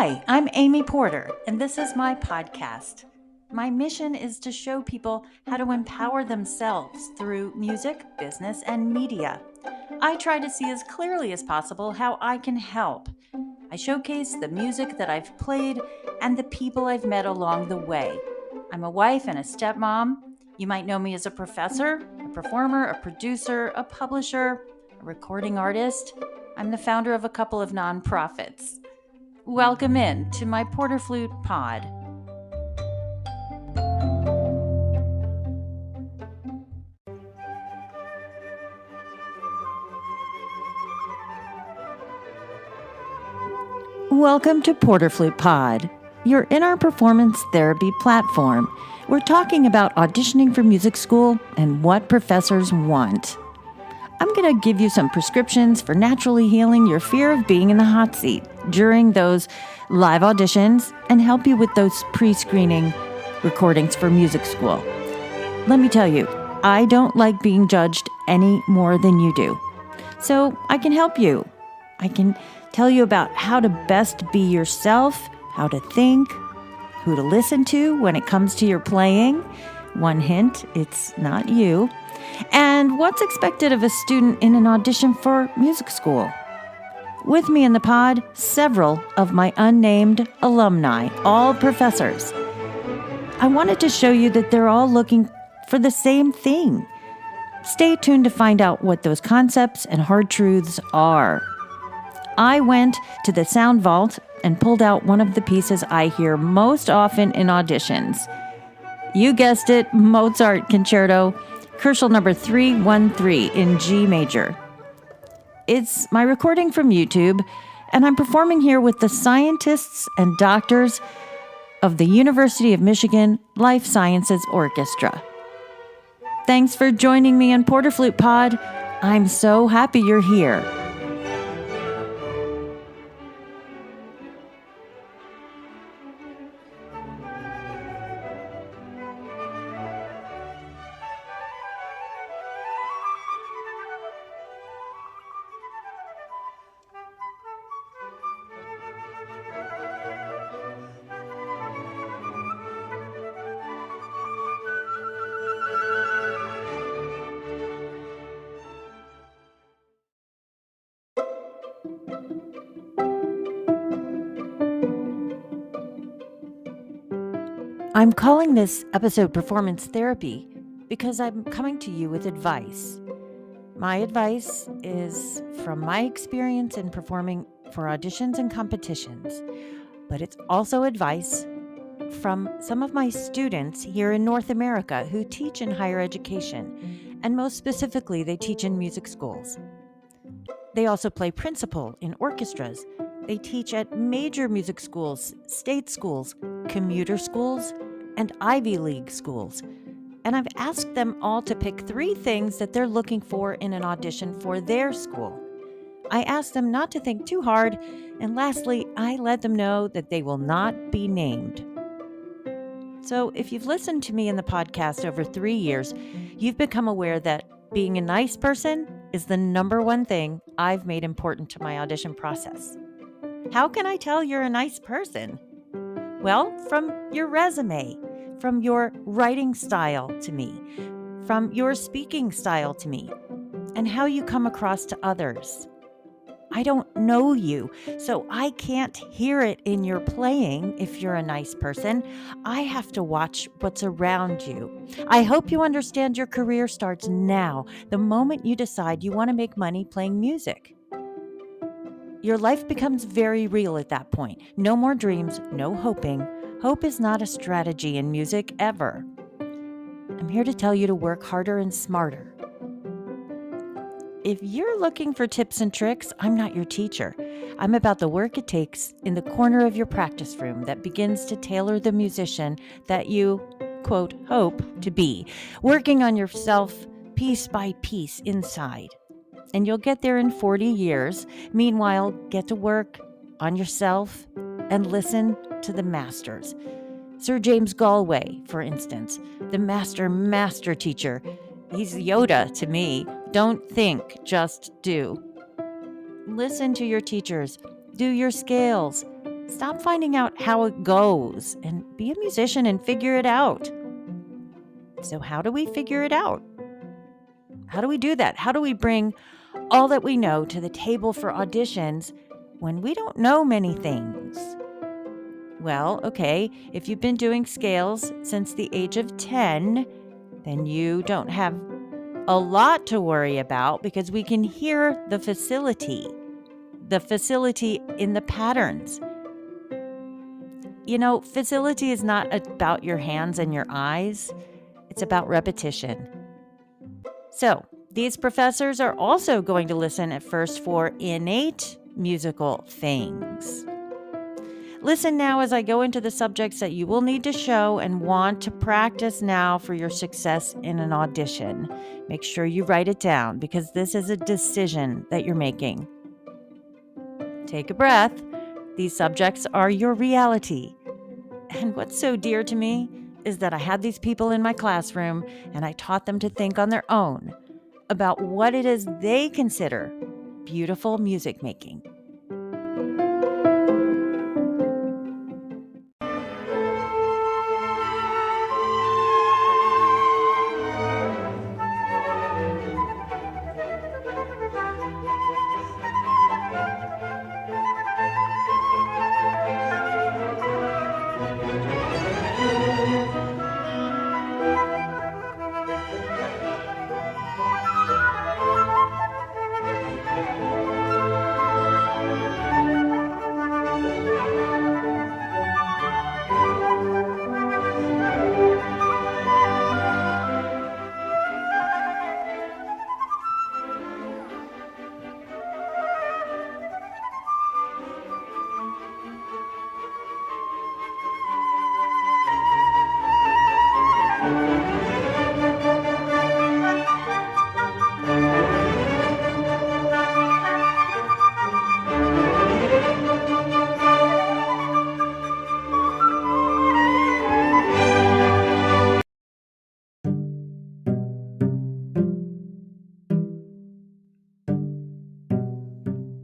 Hi, I'm Amy Porter, and this is my podcast. My mission is to show people how to empower themselves through music, business, and media. I try to see as clearly as possible how I can help. I showcase the music that I've played and the people I've met along the way. I'm a wife and a stepmom. You might know me as a professor, a performer, a producer, a publisher, a recording artist. I'm the founder of a couple of nonprofits. Welcome in to my PorterFlute Pod. Welcome to PorterFlute Pod, your inner performance therapy platform. We're talking about auditioning for music school and what professors want. I'm going to give you some prescriptions for naturally healing your fear of being in the hot seat during those live auditions and help you with those pre-screening recordings for music school. Let me tell you, I don't like being judged any more than you do. So I can help you. I can tell you about how to best be yourself, how to think, who to listen to when it comes to your playing. One hint, it's not you. And what's expected of a student in an audition for music school. With me in the pod, several of my unnamed alumni, all professors. I wanted to show you that they're all looking for the same thing. Stay tuned to find out what those concepts and hard truths are. I went to the sound vault and pulled out one of the pieces I hear most often in auditions. You guessed it, Mozart Concerto, Crucial number 313 in G major. It's my recording from YouTube, and I'm performing here with the scientists and doctors of the University of Michigan Life Sciences Orchestra. Thanks for joining me on PorterFlute Pod. I'm so happy you're here. I'm calling this episode Performance Therapy because I'm coming to you with advice. My advice is from my experience in performing for auditions and competitions, but it's also advice from some of my students here in North America who teach in higher education, and most specifically, they teach in music schools. They also play principal in orchestras. They teach at major music schools, state schools, commuter schools, and Ivy League schools. And I've asked them all to pick 3 things that they're looking for in an audition for their school. I asked them not to think too hard, and lastly, I let them know that they will not be named. So if you've listened to me in the podcast over 3 years, you've become aware that being a nice person is the number one thing I've made important to my audition process. How can I tell you're a nice person? Well, from your resume, from your writing style to me, from your speaking style to me, and how you come across to others. I don't know you, so I can't hear it in your playing if you're a nice person. I have to watch what's around you. I hope you understand your career starts now, the moment you decide you want to make money playing music. Your life becomes very real at that point. No more dreams, no hoping. Hope is not a strategy in music ever. I'm here to tell you to work harder and smarter. If you're looking for tips and tricks, I'm not your teacher. I'm about the work it takes in the corner of your practice room that begins to tailor the musician that you, quote, hope to be, working on yourself piece by piece inside. And you'll get there in 40 years. Meanwhile, get to work on yourself and listen to the masters. Sir James Galway, for instance, the master teacher. He's Yoda to me. Don't think, just do. Listen to your teachers. Do your scales. Stop finding out how it goes and be a musician and figure it out. So how do we figure it out? How do we do that? How do we bring all that we know to the table for auditions when we don't know many things? Well, okay, if you've been doing scales since the age of 10, then you don't have a lot to worry about because we can hear the facility in the patterns. Facility is not about your hands and your eyes. It's about repetition. So, these professors are also going to listen at first for innate musical things. Listen now as I go into the subjects that you will need to show and want to practice now for your success in an audition. Make sure you write it down because this is a decision that you're making. Take a breath. These subjects are your reality. And what's so dear to me is that I had these people in my classroom and I taught them to think on their own about what it is they consider beautiful music making.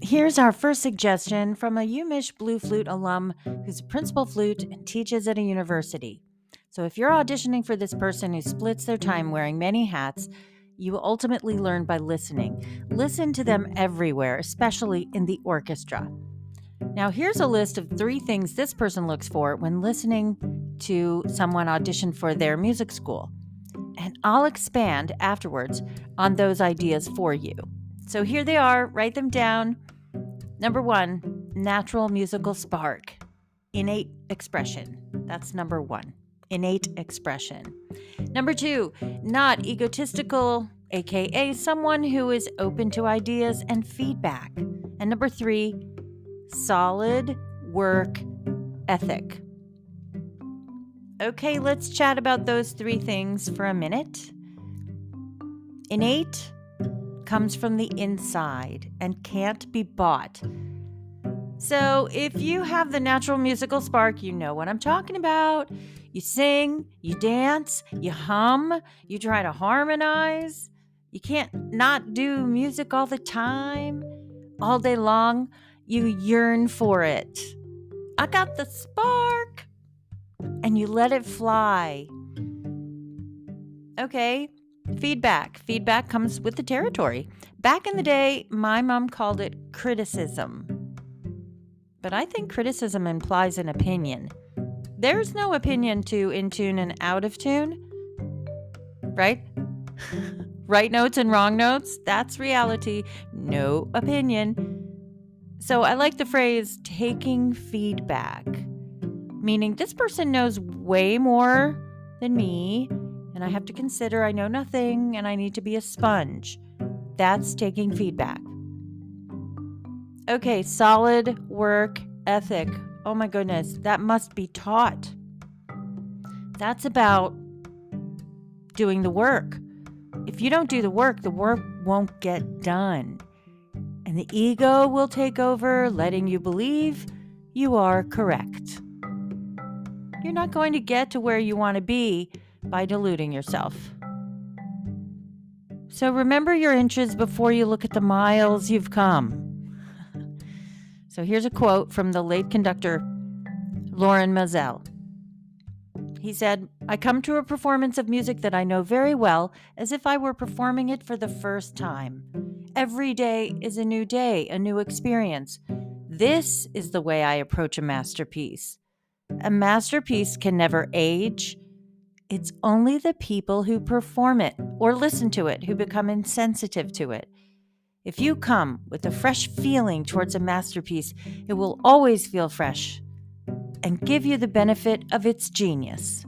Here's our first suggestion from a UMich Blue Flute alum who's a principal flute and teaches at a university. So if you're auditioning for this person who splits their time wearing many hats, you will ultimately learn by listening. Listen to them everywhere, especially in the orchestra. Now here's a list of 3 things this person looks for when listening to someone audition for their music school. And I'll expand afterwards on those ideas for you. So here they are, write them down. Number 1, natural musical spark, innate expression. That's number 1, innate expression. Number 2, not egotistical, aka someone who is open to ideas and feedback. And number 3, solid work ethic. Okay, let's chat about those 3 things for a minute. Innate comes from the inside and can't be bought. So if you have the natural musical spark, you know what I'm talking about. You sing, you dance, you hum, you try to harmonize. You can't not do music all the time, all day long. You yearn for it. I got the spark. And you let it fly. Okay. Feedback. Feedback comes with the territory. Back in the day, my mom called it criticism. But I think criticism implies an opinion. There's no opinion to in tune and out of tune, right? Right notes and wrong notes, that's reality. No opinion. So I like the phrase taking feedback, meaning this person knows way more than me, and I have to consider I know nothing and I need to be a sponge. That's taking feedback. Okay, solid work ethic. Oh my goodness, that must be taught. That's about doing the work. If you don't do the work won't get done. And the ego will take over, letting you believe you are correct. You're not going to get to where you want to be by deluding yourself. So remember your inches before you look at the miles you've come. So here's a quote from the late conductor, Lorin Maazel. He said, "I come to a performance of music that I know very well as if I were performing it for the first time. Every day is a new day, a new experience. This is the way I approach a masterpiece. A masterpiece can never age. It's only the people who perform it or listen to it who become insensitive to it. If you come with a fresh feeling towards a masterpiece, it will always feel fresh and give you the benefit of its genius."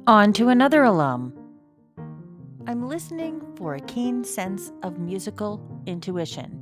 On to another alum. I'm listening for a keen sense of musical intuition.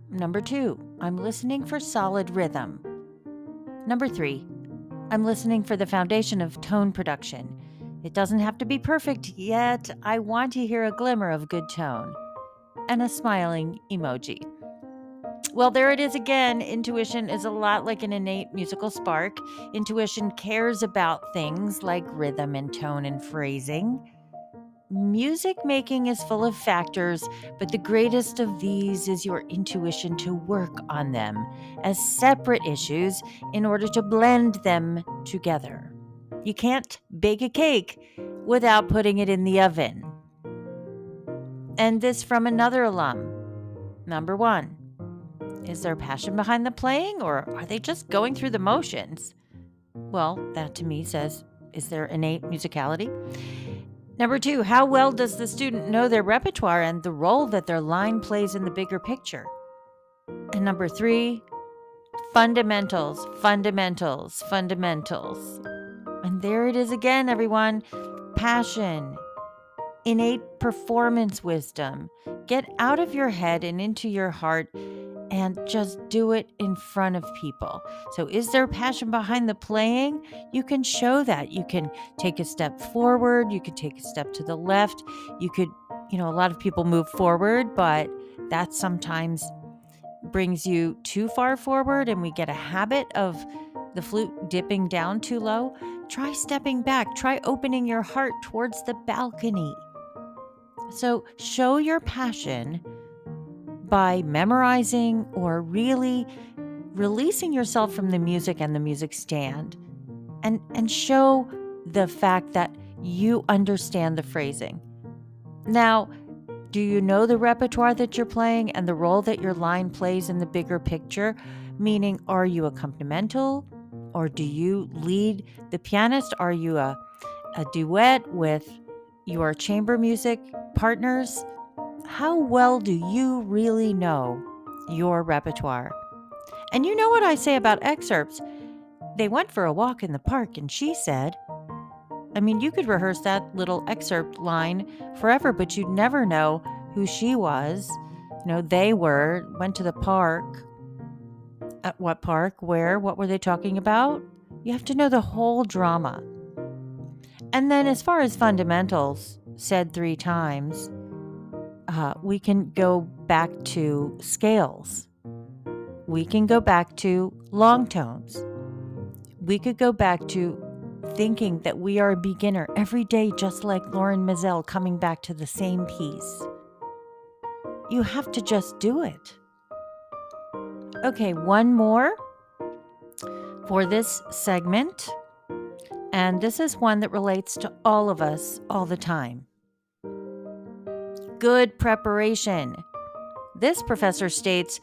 Number 2, I'm listening for solid rhythm. Number 3, I'm listening for the foundation of tone production. It doesn't have to be perfect, yet I want to hear a glimmer of good tone. And a smiling emoji. Well, there it is again. Intuition is a lot like an innate musical spark. Intuition cares about things like rhythm and tone and phrasing. Music making is full of factors, but the greatest of these is your intuition to work on them as separate issues in order to blend them together. You can't bake a cake without putting it in the oven. And this from another alum. Number 1. Is there passion behind the playing, or are they just going through the motions? Well, that to me says, is there innate musicality? Number 2, how well does the student know their repertoire and the role that their line plays in the bigger picture? And number 3, fundamentals, fundamentals, fundamentals. And there it is again, everyone. Passion, innate performance wisdom. Get out of your head and into your heart and just do it in front of people. So is there passion behind the playing? You can show that. You can take a step forward. You could take a step to the left. You could, a lot of people move forward, but that sometimes brings you too far forward and we get a habit of the flute dipping down too low. Try stepping back. Try opening your heart towards the balcony. So show your passion by memorizing or really releasing yourself from the music and the music stand, and show the fact that you understand the phrasing. Now, do you know the repertoire that you're playing and the role that your line plays in the bigger picture? Meaning, are you accompanimental, or do you lead the pianist? Are you a duet with your chamber music partners? How well do you really know your repertoire? And you know what I say about excerpts? They went for a walk in the park and she said, you could rehearse that little excerpt line forever, but you'd never know who she was. They went to the park. At what park? Where? What were they talking about? You have to know the whole drama. And then as far as fundamentals, said 3 times, we can go back to scales. We can go back to long tones. We could go back to thinking that we are a beginner every day, just like Lorin Maazel coming back to the same piece. You have to just do it. Okay, one more for this segment. And this is one that relates to all of us all the time. Good preparation. This professor states,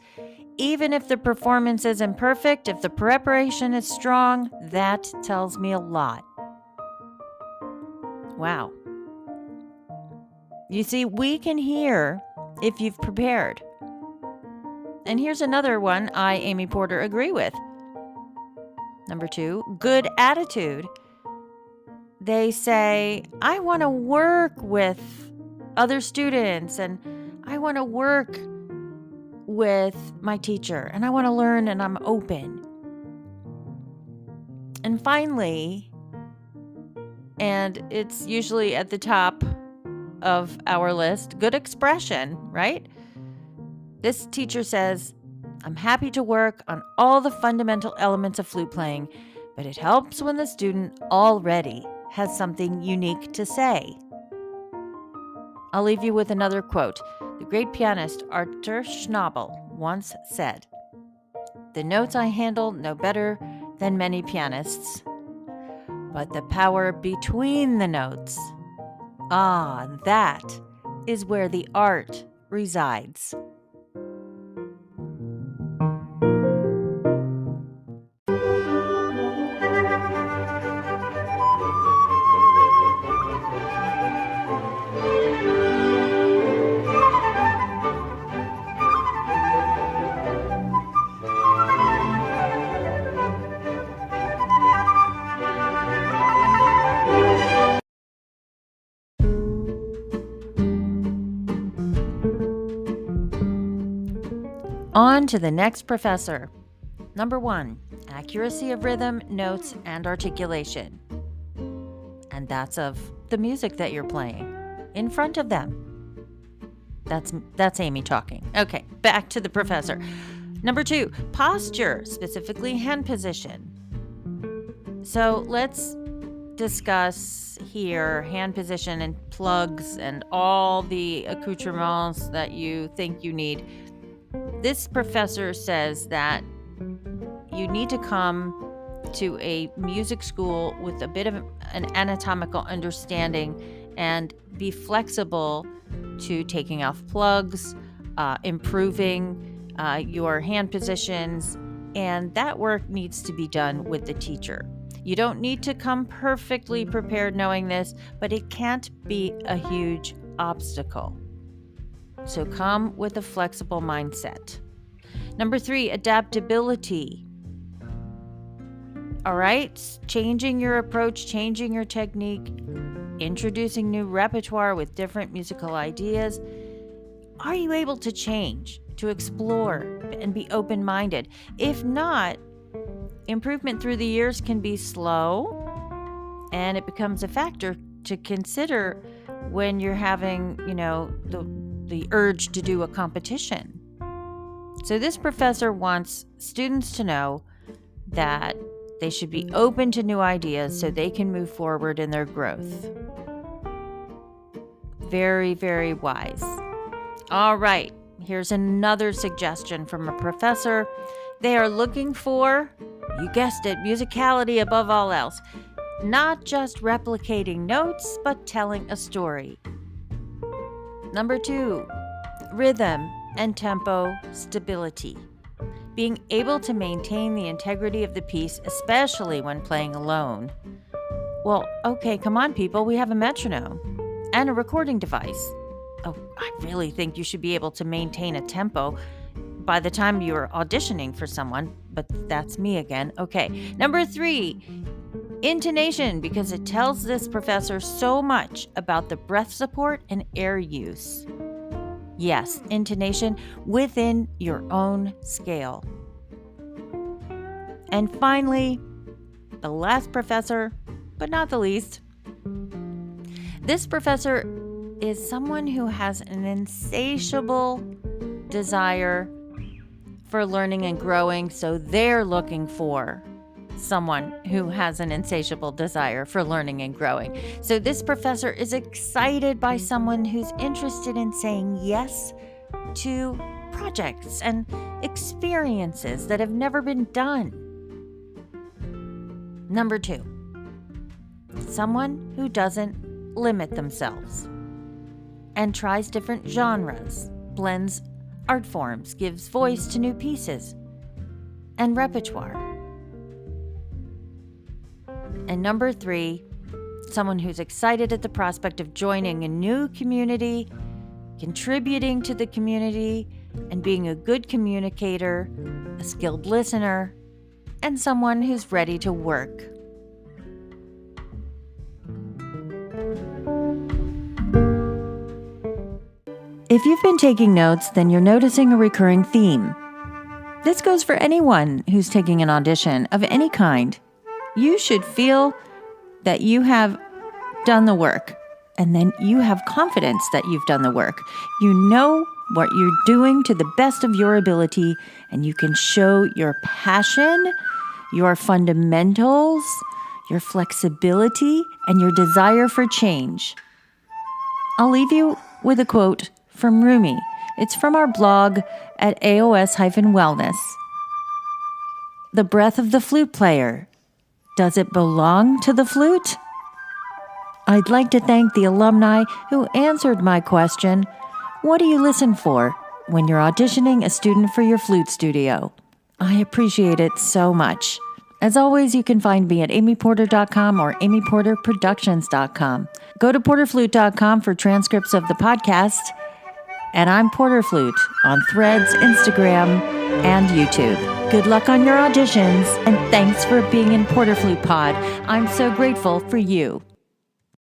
even if the performance isn't perfect, if the preparation is strong, that tells me a lot. Wow. You see, we can hear if you've prepared. And here's another one I, Amy Porter, agree with. Number 2, good attitude. They say, I want to work with other students, and I want to work with my teacher, and I want to learn, and I'm open. And finally, and it's usually at the top of our list, good expression, right? This teacher says, I'm happy to work on all the fundamental elements of flute playing, but it helps when the student already has something unique to say. I'll leave you with another quote. The great pianist Arthur Schnabel once said, "The notes I handle no better than many pianists, but the power between the notes, that is where the art resides." On to the next professor. Number 1, accuracy of rhythm, notes, and articulation. And that's of the music that you're playing in front of them. That's Amy talking. Okay, back to the professor. Number 2, posture, specifically hand position. So let's discuss here hand position and plugs and all the accoutrements that you think you need. This professor says that you need to come to a music school with a bit of an anatomical understanding and be flexible to taking off plugs, improving your hand positions, and that work needs to be done with the teacher. You don't need to come perfectly prepared knowing this, but it can't be a huge obstacle. So come with a flexible mindset. Number 3, adaptability. All right, changing your approach, changing your technique, introducing new repertoire with different musical ideas. Are you able to change, to explore, and be open-minded? If not, improvement through the years can be slow, and it becomes a factor to consider when you're having, the urge to do a competition. So this professor wants students to know that they should be open to new ideas so they can move forward in their growth. Very, very wise. All right, here's another suggestion from a professor. They are looking for, you guessed it, musicality above all else. Not just replicating notes, but telling a story. Number 2, rhythm and tempo stability. Being able to maintain the integrity of the piece, especially when playing alone. Well, okay, come on, people, we have a metronome and a recording device. Oh, I really think you should be able to maintain a tempo by the time you're auditioning for someone, but that's me again. Okay, number 3, intonation, because it tells this professor so much about the breath support and air use. Yes, intonation within your own scale. And finally, the last professor, but not the least. This professor is someone who has an insatiable desire for learning and growing, so they're looking for someone who has an insatiable desire for learning and growing. So this professor is excited by someone who's interested in saying yes to projects and experiences that have never been done. Number 2, someone who doesn't limit themselves and tries different genres, blends art forms, gives voice to new pieces and repertoire. And number 3, someone who's excited at the prospect of joining a new community, contributing to the community, and being a good communicator, a skilled listener, and someone who's ready to work. If you've been taking notes, then you're noticing a recurring theme. This goes for anyone who's taking an audition of any kind. You should feel that you have done the work, and then you have confidence that you've done the work. You know what you're doing to the best of your ability, and you can show your passion, your fundamentals, your flexibility, and your desire for change. I'll leave you with a quote from Rumi. It's from our blog at AOS-Wellness. The breath of the flute player. Does it belong to the flute? I'd like to thank the alumni who answered my question, what do you listen for when you're auditioning a student for your flute studio? I appreciate it so much. As always, you can find me at amyporter.com or amyporterproductions.com. Go to PorterFlute.com for transcripts of the podcast. And I'm PorterFlute on Threads, Instagram, and YouTube. Good luck on your auditions, and thanks for being in PorterFlute Pod. I'm so grateful for you.